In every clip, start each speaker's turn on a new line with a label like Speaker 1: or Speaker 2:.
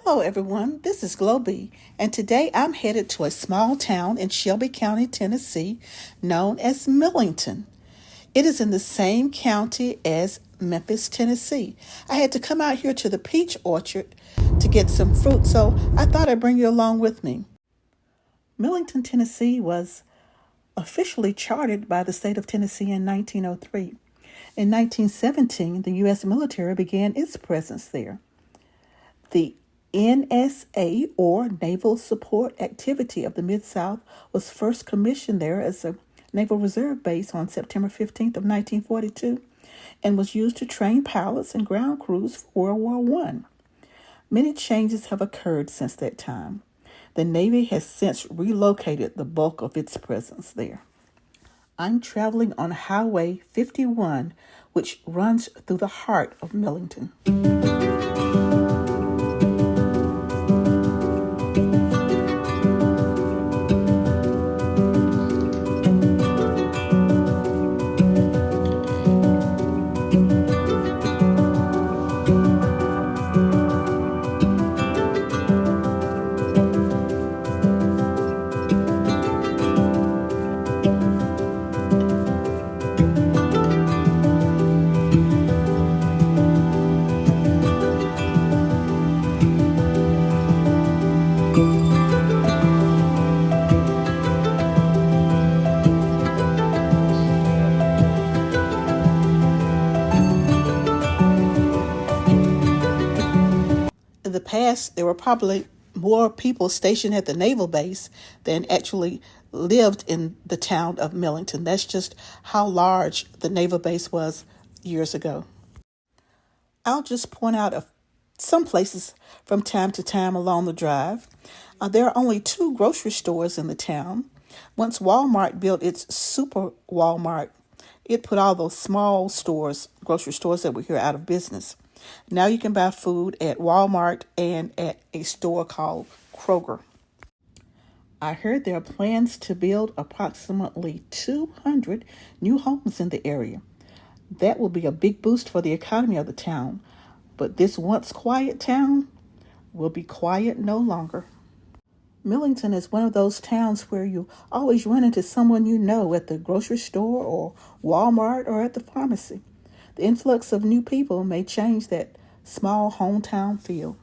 Speaker 1: Hello everyone, this is Globee, and today I'm headed to a small town in Shelby County, Tennessee, known as Millington. It is in the same county as Memphis, Tennessee. I had to come out here to the peach orchard to get some fruit, so I thought I'd bring you along with me. Millington, Tennessee was officially chartered by the state of Tennessee in 1903. In 1917, the U.S. military began its presence there. The NSA, or Naval Support Activity of the Mid-South, was first commissioned there as a Naval Reserve base on September 15th of 1942 and was used to train pilots and ground crews for World War I. Many changes have occurred since that time. The Navy has since relocated the bulk of its presence there. I'm traveling on Highway 51, which runs through the heart of Millington. In the past, there were probably more people stationed at the naval base than actually lived in the town of Millington. That's just how large the naval base was years ago. I'll just point out some places from time to time along the drive. There are only 2 grocery stores in the town. Once Walmart built its super Walmart, it put all those small stores, grocery stores that were here, out of business. Now you can buy food at Walmart and at a store called Kroger. I heard there are plans to build approximately 200 new homes in the area. That will be a big boost for the economy of the town, but this once quiet town will be quiet no longer. Millington is one of those towns where you always run into someone you know at the grocery store or Walmart or at the pharmacy. The influx of new people may change that small hometown feel.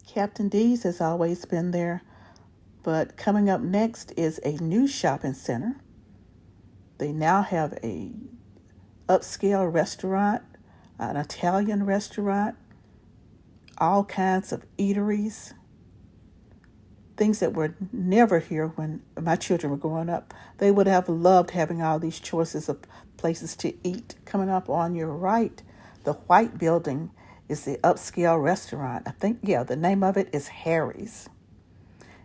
Speaker 1: Captain D's has always been there, but coming up next is a new shopping center. They now have a upscale restaurant, an Italian restaurant, all kinds of eateries, things that were never here when my children were growing up. They would have loved having all these choices of places to eat. Coming up on your right, the white building is the upscale restaurant. The name of it is Harry's.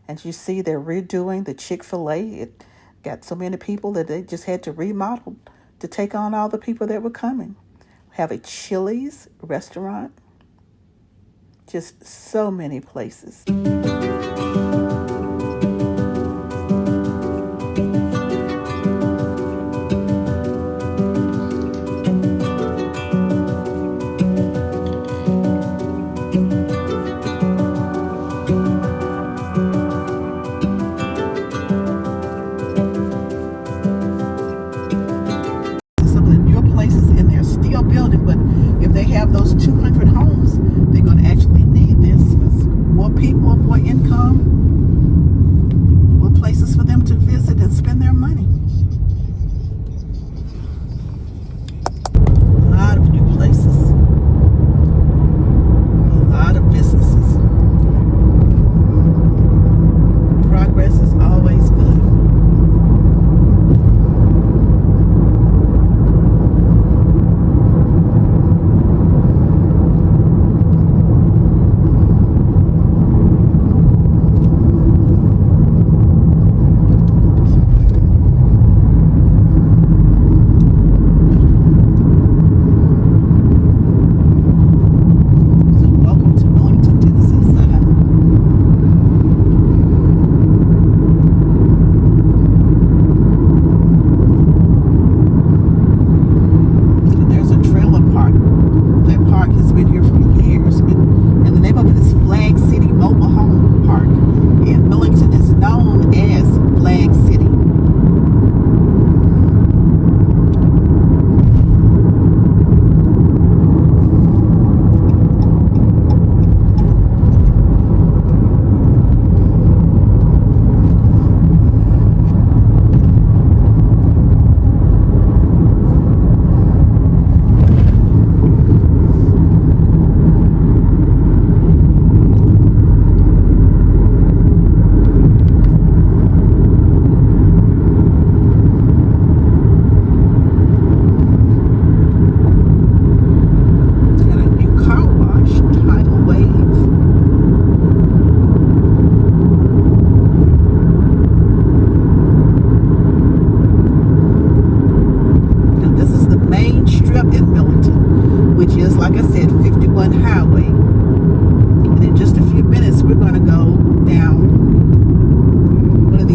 Speaker 1: And you see they're redoing the Chick-fil-A. It got so many people that they just had to remodel to take on all the people that were coming. Have a Chili's restaurant. Just so many places. Some of the newer places, and they're still building, but if they have those 200 homes, they're going to actually need this because more people, more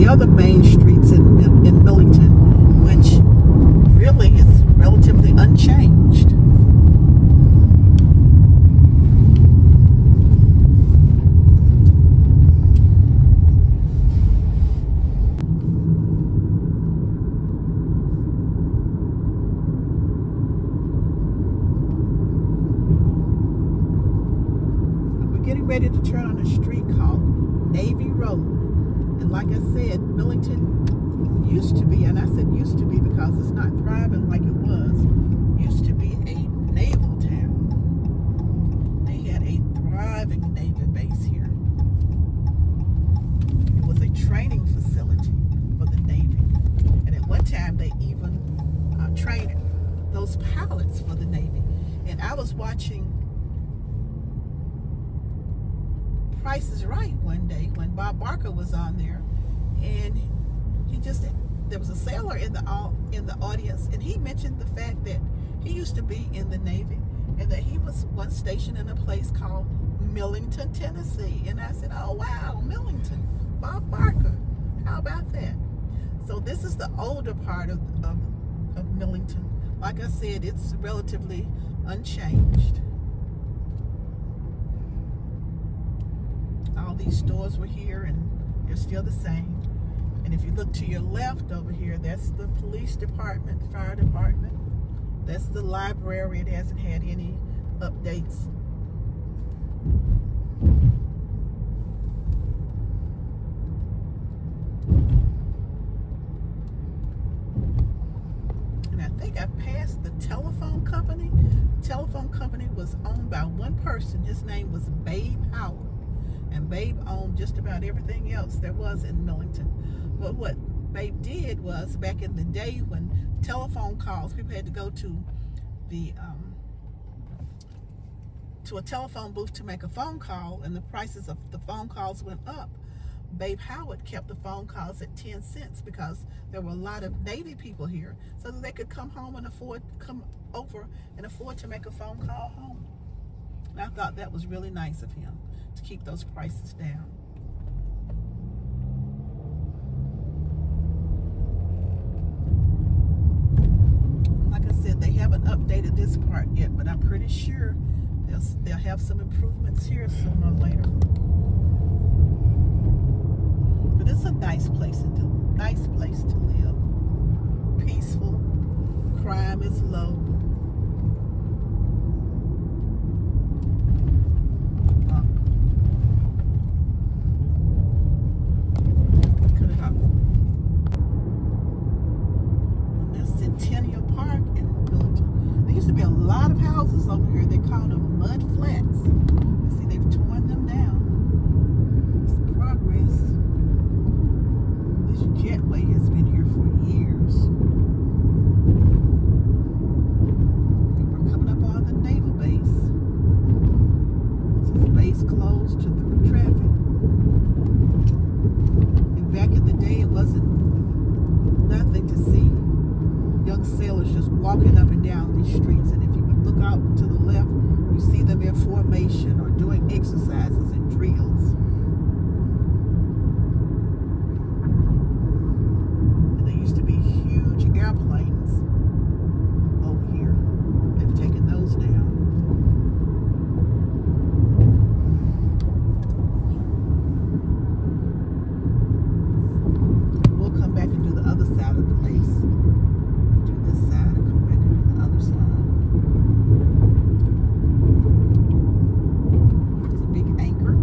Speaker 1: other main streets in Millington, which really is relatively unchanged. We're getting ready to turn on a street called Navy Road. And like I said, Millington used to be, and I said used to be because it's not thriving like it was, used to be a naval town. They had a thriving Navy base here. It was a training facility for the Navy. And at one time, they even trained those pilots for the Navy. And I was watching Price is Right one day when Bob Barker was on there, and there was a sailor in the audience, and he mentioned the fact that he used to be in the Navy and that he was once stationed in a place called Millington, Tennessee. And I said, oh wow, Millington, Bob Barker, how about that? So this is the older part of Millington. Like I said, it's relatively unchanged. All these stores were here and they're still the same. And if you look to your left over here, that's the police department, fire department. That's the library. It hasn't had any updates. And I think I passed the telephone company. The telephone company was owned by one person. His name was Babe Howard. And Babe owned just about everything else there was in Millington. But what Babe did was, back in the day when telephone calls, people had to go to a telephone booth to make a phone call, and the prices of the phone calls went up. Babe Howard kept the phone calls at 10 cents because there were a lot of Navy people here, so that they could come over and afford to make a phone call home. And I thought that was really nice of him to keep those prices down. Like I said, they haven't updated this part yet, but I'm pretty sure they'll have some improvements here sooner or later. But it's a nice place to live. Peaceful. Crime is low. Over here, they call them mud flats. See, they've torn them down. It's progress. This jetway has been here for years. We're coming up on the naval base. This is base closed to through traffic. And back in the day, it wasn't nothing to see young sailors just walking up and down these streets. And if you would look out to the left, you see them in formation or doing exercises and drills. And there used to be huge airplanes over here. They've taken those down. We'll come back and do the other side of the base. This side and come back and do the other side. There's a big anchor.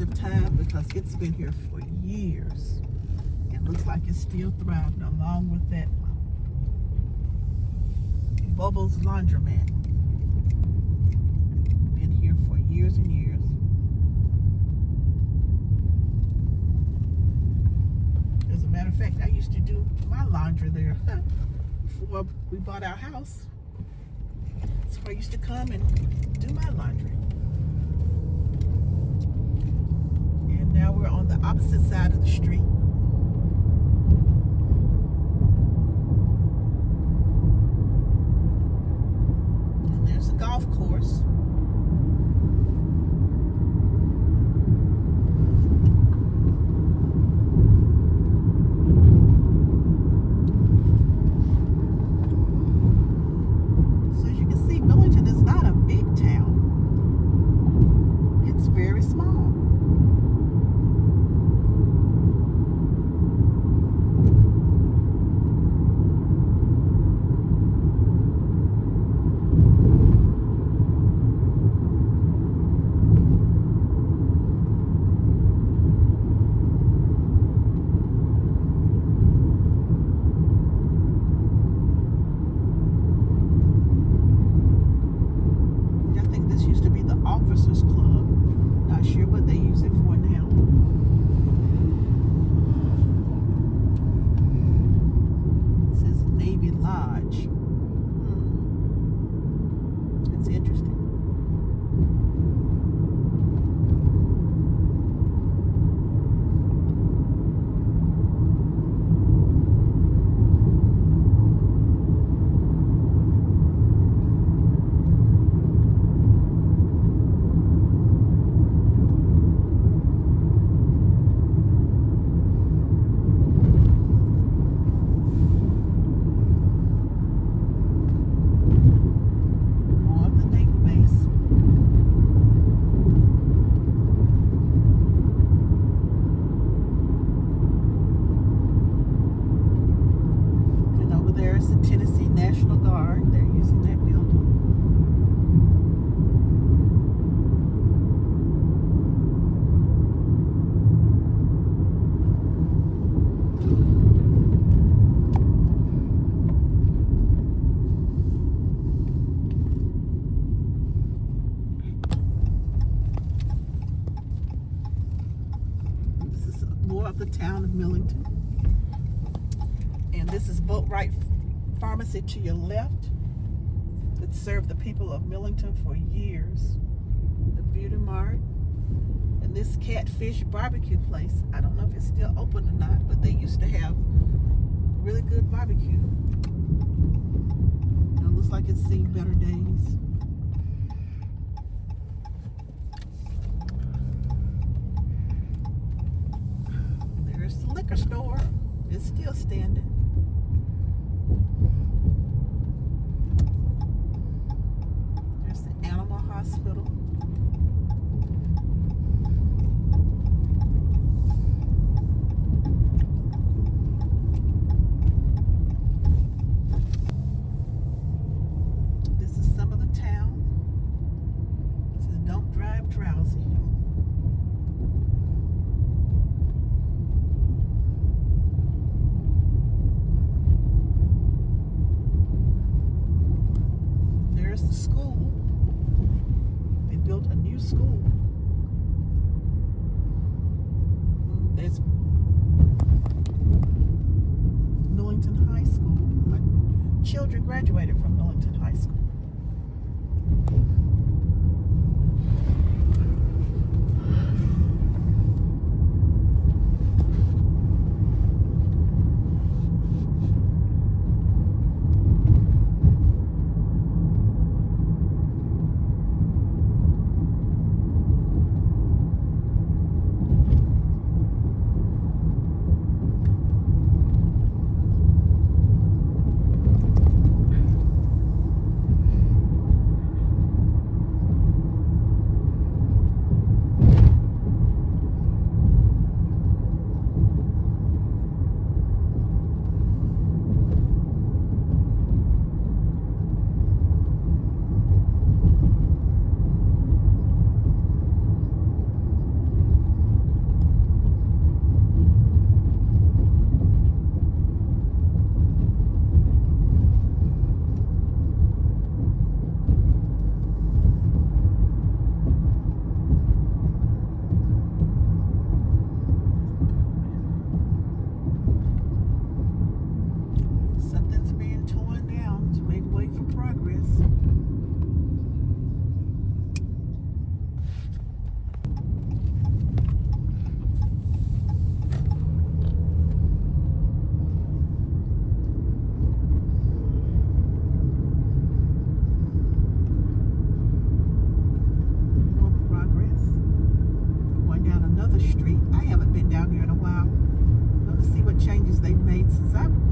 Speaker 1: productive time because it's been here for years. It looks like it's still thriving along with that Bubbles Laundromat. Been here for years and years. As a matter of fact, I used to do my laundry there before we bought our house. So I used to come and do my laundry. And now we're on the opposite side of the street. And there's a golf course. Officers Club. Not sure what they use it for now. It says Navy Lodge. That's interesting. The Tennessee National Guard. They're using that building. This is more of the town of Millington. And this is Boatwright Pharmacy to your left that served the people of Millington for years. The Beauty Mart and this Catfish barbecue place. I don't know if it's still open or not, but they used to have really good barbecue. It looks like it's seen better days. There's the liquor store. It's still standing. There's the animal hospital. This is some of the town. It says don't drive drowsy. There's the school. They built a new school. There's Millington High School. My children graduated from Millington High School.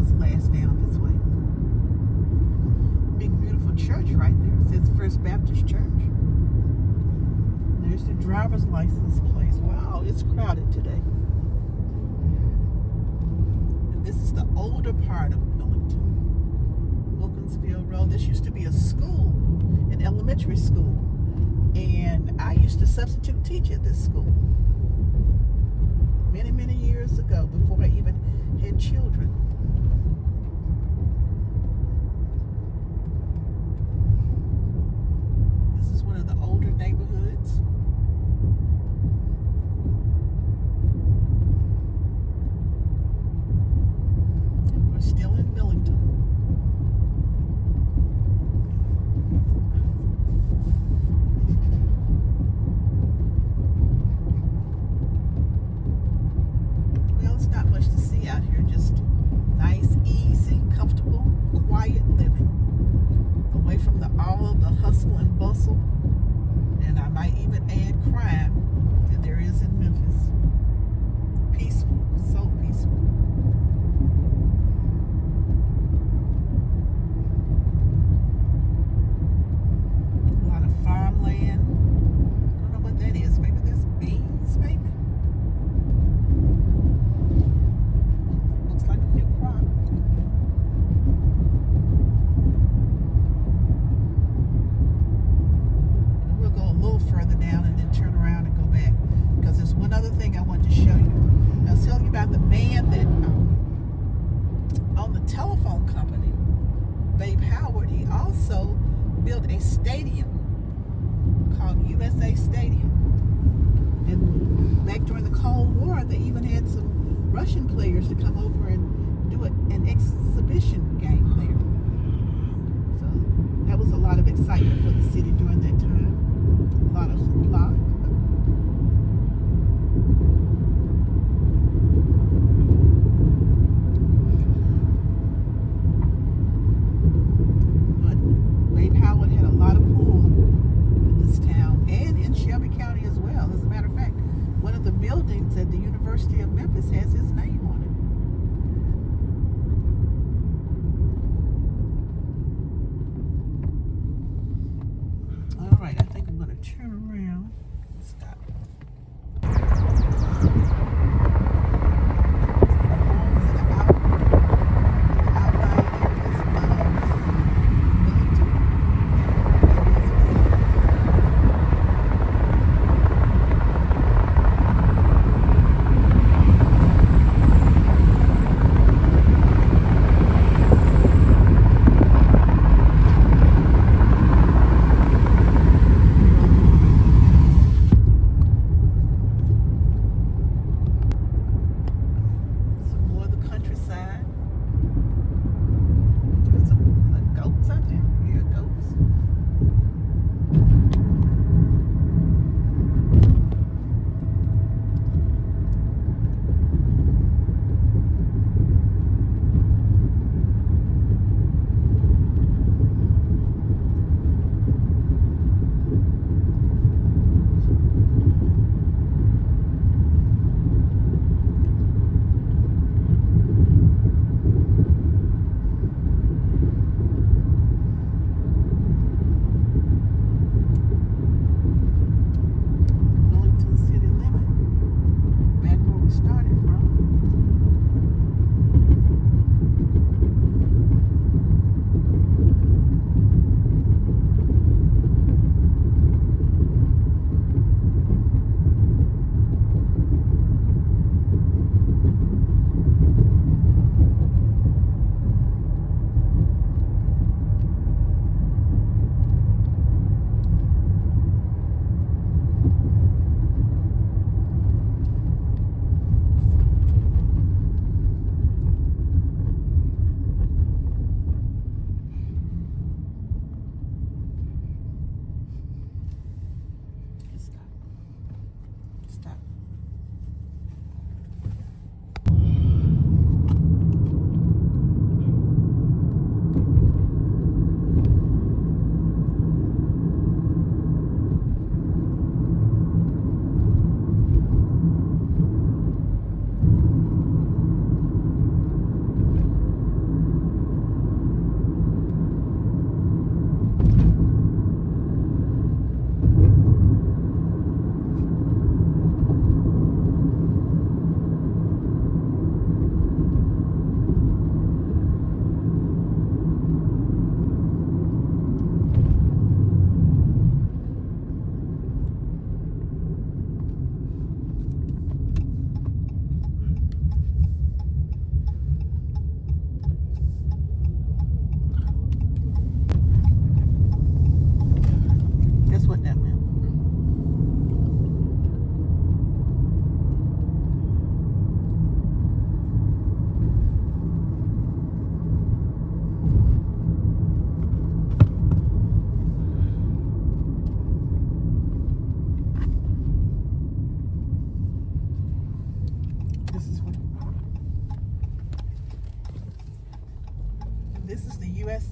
Speaker 1: this last down this way. Big beautiful church right there. It says First Baptist Church. There's the driver's license place. Wow, it's crowded today. And this is the older part of Millington. Wilkinsville Road. This used to be a school, an elementary school. And I used to substitute teach at this school many, many years ago, before I even had children. This is one of the older neighborhoods. And we're still in Millington. Not much to see out here, just nice, easy, comfortable, quiet living, away from all of the hustle and bustle, and I might even add crime that there is in Memphis. Peaceful, so peaceful. A lot of farmland. I don't know what that is. Maybe there's beans, maybe. Like a new crop. And we'll go a little further down and then turn around and go back, because there's one other thing I wanted to show you. I was telling you about the man that owned the telephone company, Babe Howard. He also built a stadium called USA Stadium. And back during the Cold War, they even had some Russian players to come over and do an exhibition game there. So that was a lot of excitement for the city during that time. A lot of hoopla. But Babe Howard had a lot of pull in this town and in Shelby County as well. As a matter of fact, one of the buildings at the University of Memphis has his name on it. All right, I think I'm going to turn around.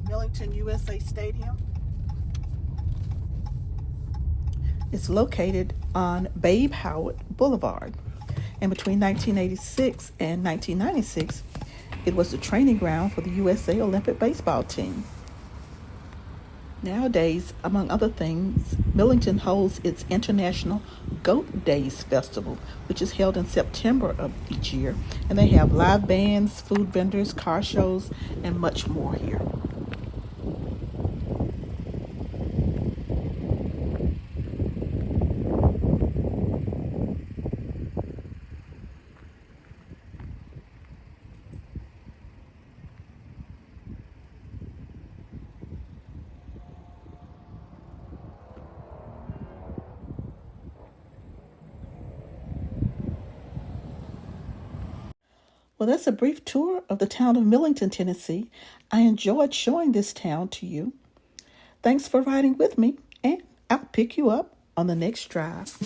Speaker 1: Millington USA Stadium. It's located on Babe Howard Boulevard. And between 1986 and 1996, it was the training ground for the USA Olympic baseball team. Nowadays, among other things, Millington holds its International Goat Days Festival, which is held in September of each year, and they have live bands, food vendors, car shows, and much more here. Well, that's a brief tour of the town of Millington, Tennessee. I enjoyed showing this town to you. Thanks for riding with me, and I'll pick you up on the next drive.